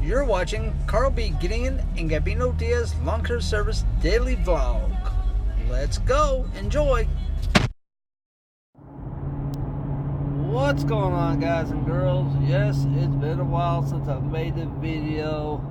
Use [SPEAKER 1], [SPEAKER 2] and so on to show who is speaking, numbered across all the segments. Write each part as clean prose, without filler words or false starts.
[SPEAKER 1] You're watching Carl B. Gideon and Gabino Diaz Lawn Care Service Daily Vlog. Let's go. Enjoy. What's going on, guys and girls? Yes, it's been a while since I've made a video,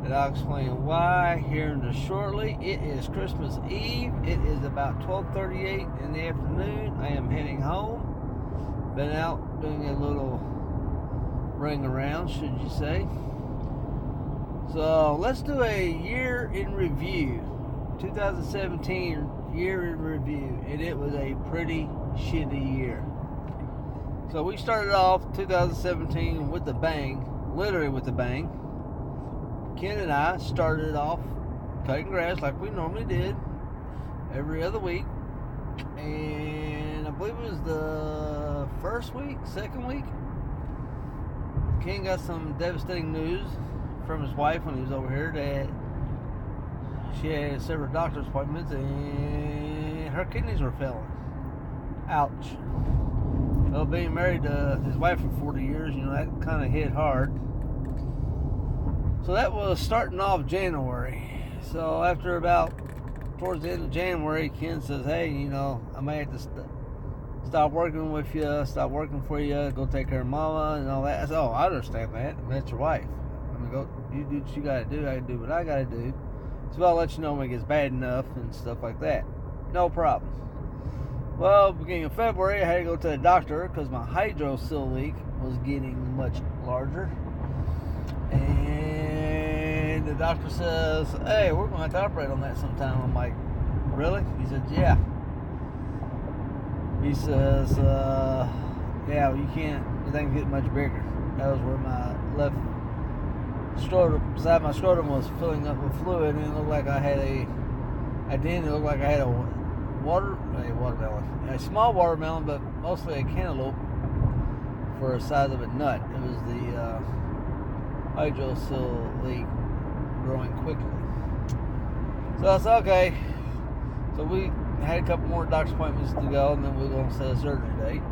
[SPEAKER 1] and I'll explain why here in just shortly. It is Christmas Eve. It is about 12:38 in the afternoon. I am heading home. Been out doing a little ring around, should you say. So let's do a year in review. 2017 year in review, and it was a pretty shitty year. So we started off 2017 with a bang, literally with a bang. Ken and I started off cutting grass like we normally did every other week, and I believe it was the first week, second week, Ken got some devastating news from his wife when he was over here that she had several doctor's appointments and her kidneys were failing. Ouch. Well, being married to his wife for 40 years, you know, that kind of hit hard. So that was starting off January. So after about towards the end of January, Ken says, hey, you know, I may have to stop working with you, stop working for you, go take care of mama and all that. I said, oh, I understand that. That's your wife. I mean, go, you do what you gotta do, I do what I gotta do. So I'll let you know when it gets bad enough and stuff like that. No problem. Well, beginning of February, I had to go to the doctor because my hydrocele leak was getting much larger. And the doctor says, hey, we're going to have to operate on that sometime. I'm like, really? He said, yeah. He says, yeah, well, you can't, the thing get much bigger. That was where my left scrotum, beside my scrotum was filling up with fluid, and it looked like I had it looked like I had a watermelon, a small watermelon, but mostly a cantaloupe for the size of a nut. It was the hydrocele leak growing quickly. So I said, okay. So we had a couple more doctor's appointments to go, and then we were going to set a surgery date.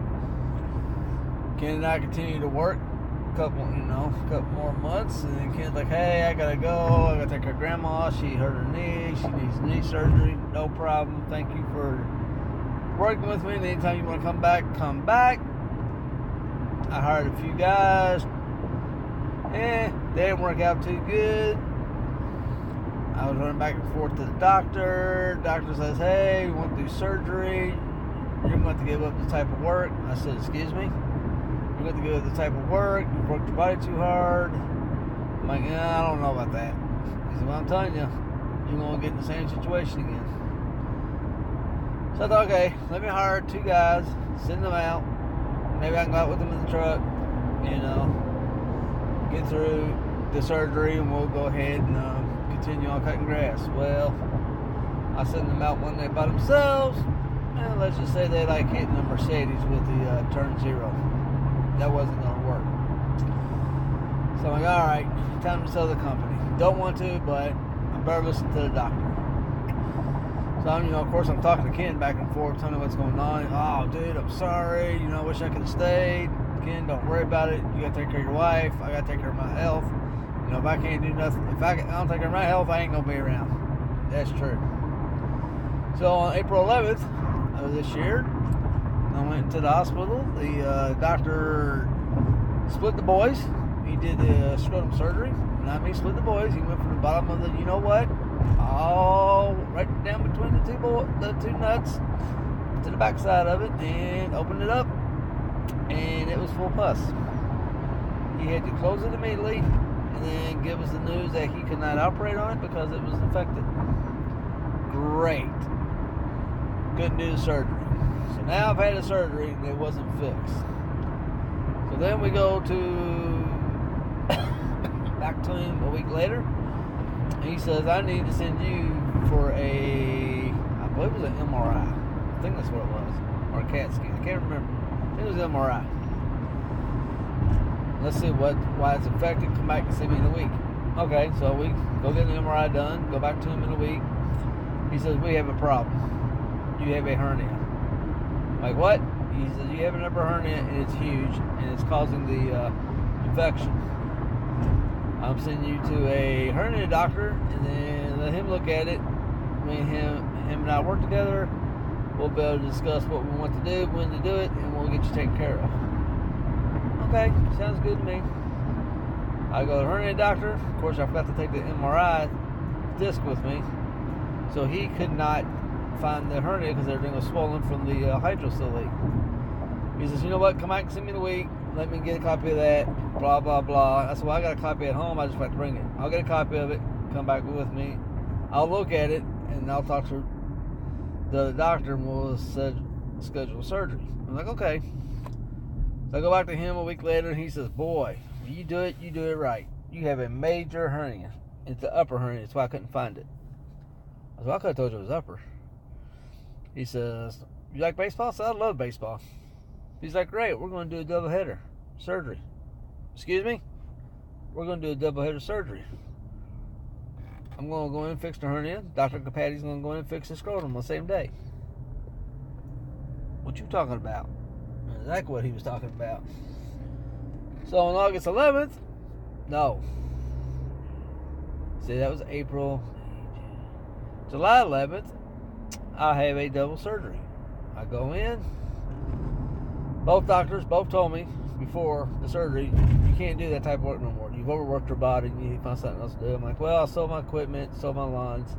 [SPEAKER 1] Ken and I continued to work a couple more months, and then Ken's like, hey, I gotta go, I gotta take her grandma, she hurt her knee, she needs knee surgery. No problem, thank you for working with me, and anytime you want to come back, come back. I hired a few guys, they didn't work out too good. I was running back and forth to the doctor. Doctor says, hey, we want to do surgery, you're going to have to give up this type of work. I said, excuse me? You're going to give up the type of work, you've worked your body too hard. I'm like, yeah, I don't know about that. He said, well, I'm telling you, you're going to get in the same situation again. So I thought, okay, let me hire two guys, send them out. Maybe I can go out with them in the truck, you know, get through the surgery, and we'll go ahead and continue on cutting grass. Well, I sent them out one day by themselves, and let's just say they like hitting a Mercedes with the turn zero. That wasn't going to work. So I'm like, all right, time to sell the company. Don't want to, but I better listen to the doctor. So, you know, of course, I'm talking to Ken back and forth, telling him what's going on. Oh, dude, I'm sorry. You know, I wish I could have stayed. Ken, don't worry about it. You got to take care of your wife. I got to take care of my health. You know, if I can't do nothing, if I don't take care of my health, I ain't going to be around. That's true. So on April 11th of this year, I went to the hospital. The doctor split the boys. He did the scrotum surgery. Not me, split the boys. He went from the bottom of the, you know what, all right down between the two nuts to the back side of it, and opened it up, and it was full pus. He had to close it immediately, and then give us the news that he could not operate on it because it was infected. Great. Couldn't do the surgery. So now I've had a surgery and it wasn't fixed. So then we go to back to him a week later, and he says, I need to send you for I believe it was an MRI. I think that's what it was. Or a CAT scan. I can't remember. I think it was an MRI. Let's see why it's infected. Come back and see me in a week. Okay, so we go get an MRI done, go back to him in a week. He says, we have a problem. You have a hernia. Like, what? He says, you have an upper hernia and it's huge and it's causing the infection. I'm sending you to a hernia doctor, and then let him look at it. Me and him and I work together. We'll be able to discuss what we want to do, when to do it, and we'll get you taken care of. Okay, sounds good to me. I go to the hernia doctor. Of course, I forgot to take the MRI disc with me, so he could not find the hernia because everything was swollen from the hydrocele leak. He says, you know what, come back and see me in a week. Let me get a copy of that, blah, blah, blah. I said, well, I got a copy at home. I just have to bring it. I'll get a copy of it, come back with me. I'll look at it, and I'll talk to the doctor, and we'll schedule surgery. I'm like, okay. So I go back to him a week later, and he says, boy, when you do it right. You have a major hernia. It's the upper hernia. That's why I couldn't find it. I said, well, I could have told you it was upper. He says, you like baseball? I said, I love baseball. He's like, great, we're going to do a double header surgery. Excuse me? We're going to do a double header surgery. I'm going to go in and fix the hernia. Dr. Capati's going to go in and fix the scrotum on the same day. What you talking about? Exactly what he was talking about. So on August 11th, no. See, that was April. July 11th, I have a double surgery. I go in. Both doctors both told me before the surgery, you can't do that type of work no more. You've overworked your body. You need to find something else to do. I'm like, well, I sold my equipment, sold my lines.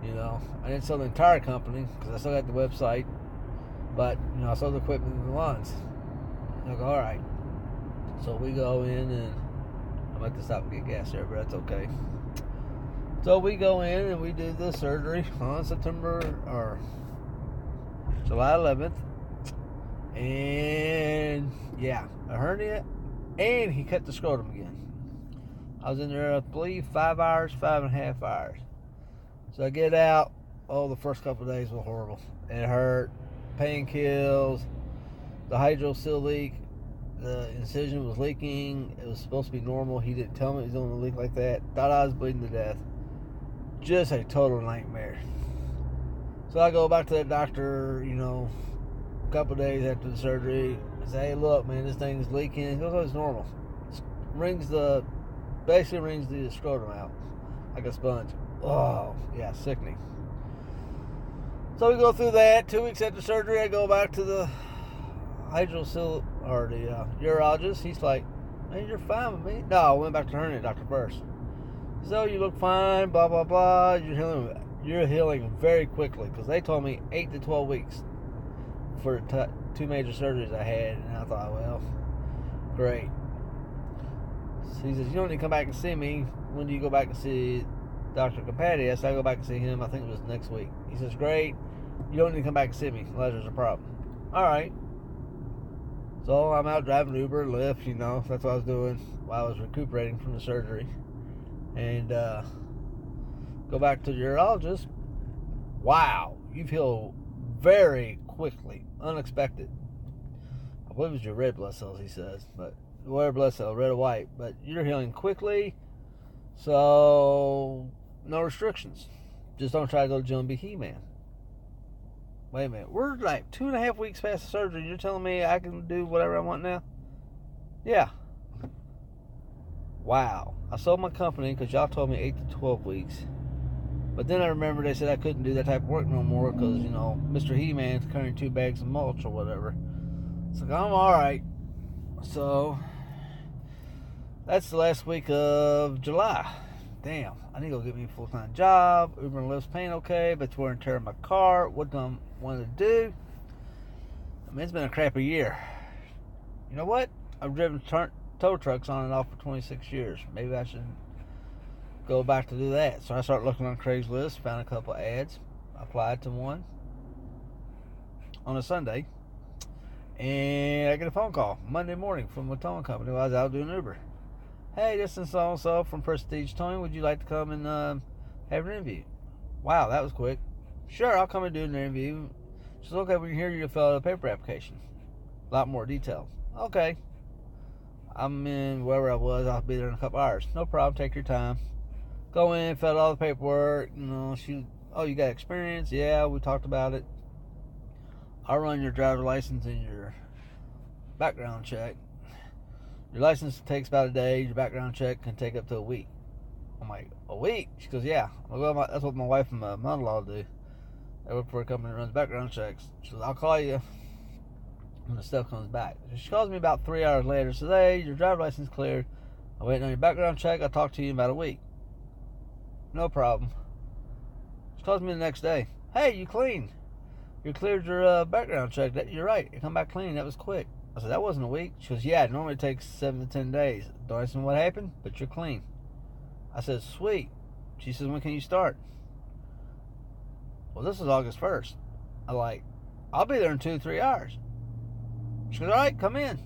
[SPEAKER 1] You know, I didn't sell the entire company because I still got the website. But, you know, I sold the equipment and the lines. I go, all right. So we go in, and I'm going to stop and get gas there, but that's okay. So we go in and we do the surgery on July 11th. And yeah, a hernia, and he cut the scrotum again. I was in there, I believe, 5 hours, 5.5 hours. So I get out. Oh, the first couple of days were horrible. It hurt. Pain kills. The hydrocele leak. The incision was leaking. It was supposed to be normal. He didn't tell me it was going to leak like that. Thought I was bleeding to death. Just a total nightmare. So I go back to that doctor, you know, a couple of days after the surgery. I say, hey, look, man, this thing is leaking. He goes, oh, it's normal. Basically wrings the scrotum out like a sponge. Oh, yeah, sickening. So we go through that. 2 weeks after surgery, I go back to the urologist. He's like, man, you're fine with me. No, I went back to the hernia doctor first. So you look fine, blah, blah, blah. You're healing very quickly, because they told me 8 to 12 weeks for two major surgeries I had, and I thought, well, great. So he says, you don't need to come back and see me. When do you go back and see Dr. Capati? I said, I go back and see him, I think it was next week. He says, great. You don't need to come back and see me unless there's a problem. All right. So I'm out driving Uber, Lyft, you know. That's what I was doing while I was recuperating from the surgery. And go back to the urologist. Wow, you've healed very quickly. Unexpected. I believe it was your red blood cells, he says. But red blood cell, red or white. But you're healing quickly. So no restrictions. Just don't try to go to John B. He-Man. Wait a minute. We're like 2.5 weeks past the surgery. You're telling me I can do whatever I want now? Yeah. Wow. I sold my company because y'all told me 8 to 12 weeks. But then I remember they said I couldn't do that type of work no more because, you know, Mr. He-Man's carrying 2 bags of mulch or whatever. So I'm alright. So that's the last week of July. Damn, I need to go get me a full-time job. Uber and Lyft's paying okay, but it's wear and tear in my car. What do I want to do? I mean, it's been a crappy year. You know what? I've driven tow trucks on and off for 26 years. Maybe I should go back to do that. So I started looking on Craigslist, found a couple ads, applied to one on a Sunday, and I get a phone call Monday morning from a towing company while I was out doing Uber. Hey, this is so-and-so from Prestige Towing. Would you like to come and have an interview? Wow, that was quick. Sure, I'll come and do an interview. She says, okay, when you're here, you'll fill out a paper application. A lot more details. Okay. I'm in wherever I was. I'll be there in a couple hours. No problem. Take your time. Go in, fill out all the paperwork. You know, you got experience? Yeah, we talked about it. I'll run your driver's license and your background check. Your license takes about a day. Your background check can take up to a week. I'm like, a week? She goes, yeah. Well, that's what my wife and my mother-in-law do. They work for a company that runs background checks. She goes, I'll call you when the stuff comes back. She calls me about 3 hours later. Says, hey, your driver's license cleared. I'm waiting on your background check. I'll talk to you in about a week. No problem. She calls me the next day. Hey, you clean. You cleared your background check. You're right. You come back clean. That was quick. I said, that wasn't a week. She goes, yeah, it normally takes 7 to 10 days. Don't ask me what happened, but you're clean. I said, sweet. She says, when can you start? Well, this is August 1st. I'm like, I'll be there in 2-3 hours. She goes, all right, come in.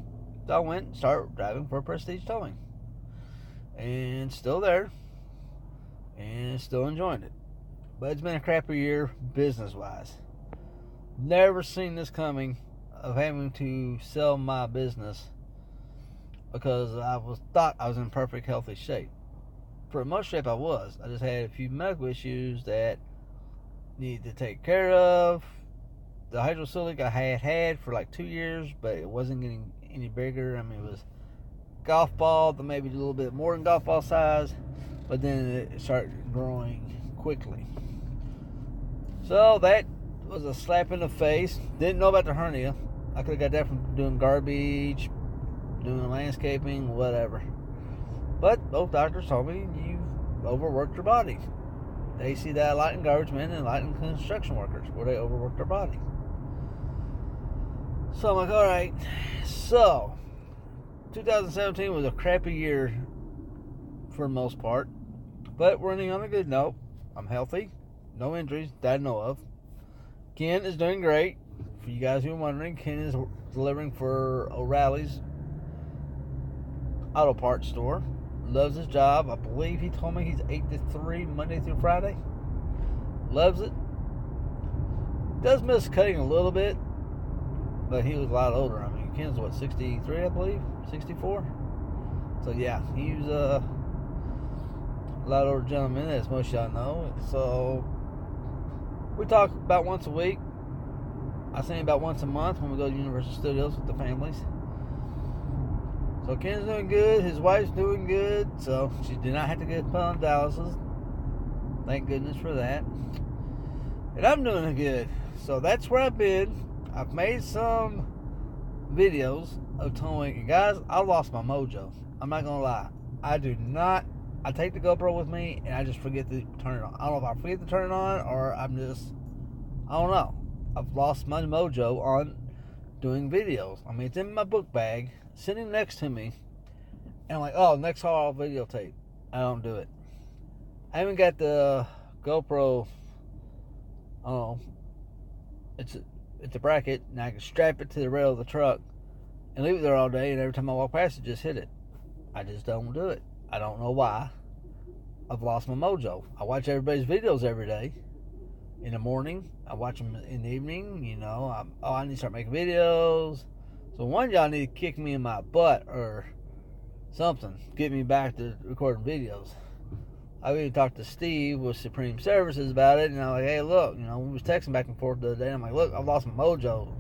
[SPEAKER 1] So I went and started driving for Prestige Towing. And still there. And still enjoying it. But it's been a crappy year business-wise. Never seen this coming of having to sell my business because I thought I was in perfect healthy shape. For the most shape I was. I just had a few medical issues that needed to take care of. The hydrocelic I had for like 2 years, but it wasn't getting any bigger. I mean, it was golf ball, maybe a little bit more than golf ball size, but then it started growing quickly. So that was a slap in the face. Didn't know about the hernia. I could have got that from doing garbage, doing landscaping, whatever. But both doctors told me you've overworked your body. They see that a lot in garbage men and a lot in construction workers, where they overwork their body. So I'm like, all right. So 2017 was a crappy year for the most part, but running on a good note. I'm healthy, no injuries that I know of. Ken is doing great. For you guys who are wondering, Ken is delivering for O'Reilly's auto parts store. Loves his job. I believe he told me he's 8 to 3 Monday through Friday. Loves it. Does miss cutting a little bit, but he was a lot older. I mean, Ken's what, 63, I believe? 64? So yeah, he was a lot older gentleman, as most of y'all know. So we talk about once a week. I see him about once a month when we go to Universal Studios with the families. So Ken's doing good. His wife's doing good. So she did not have to get put on dialysis. Thank goodness for that. And I'm doing good. So that's where I've been. I've made some videos of towing. And guys, I lost my mojo. I'm not going to lie. I do not. I take the GoPro with me and I just forget to turn it on. I don't know if I forget to turn it on or I'm just, I don't know. I've lost my mojo on doing videos. I mean, it's in my book bag, sitting next to me, and I'm like, oh, next haul I'll videotape. I don't do it. I haven't got the GoPro, I don't know, it's a bracket, and I can strap it to the rail of the truck and leave it there all day, and every time I walk past it, just hit it. I just don't do it. I don't know why. I've lost my mojo. I watch everybody's videos every day. In the morning, I watch them in the evening. You know, I need to start making videos. So one of y'all need to kick me in my butt or something, get me back to recording videos. I even talked to Steve with Supreme Services about it, and I'm like, hey, look, you know, we was texting back and forth the other day. I'm like, look, I've lost my mojo.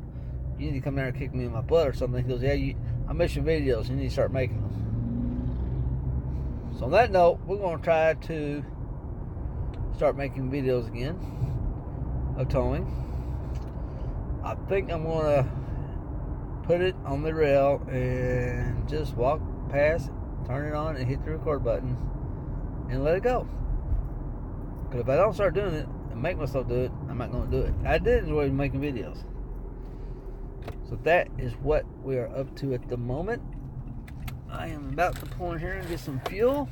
[SPEAKER 1] You need to come there and kick me in my butt or something. He goes, yeah, I miss your videos. You need to start making them. So on that note, we're going to try to start making videos again of towing. I think I'm going to put it on the rail and just walk past, turn it on, and hit the record button and let it go. Because if I don't start doing it and make myself do it, I'm not going to do it. I did enjoy making videos. So that is what we are up to at the moment. I am about to pull in here and get some fuel.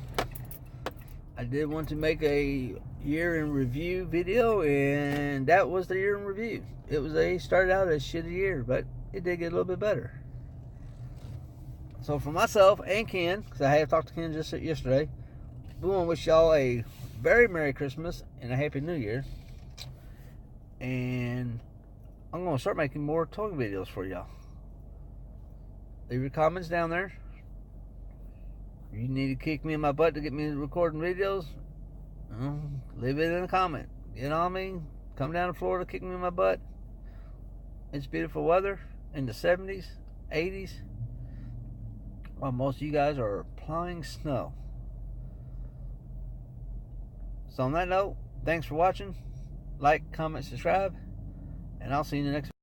[SPEAKER 1] I did want to make a year in review video, and that was the year in review. It started out as a shitty year, but it did get a little bit better. So for myself and Ken, because I have talked to Ken just yesterday, we want to wish y'all a very Merry Christmas and a Happy New Year. And I'm going to start making more towing videos for y'all. Leave your comments down there. You need to kick me in my butt to get me recording videos? Leave it in a comment. You know what I mean? Come down to Florida, kick me in my butt. It's beautiful weather in the 70s, 80s. while most of you guys are plowing snow. So on that note, thanks for watching. Like, comment, subscribe, and I'll see you in the next video.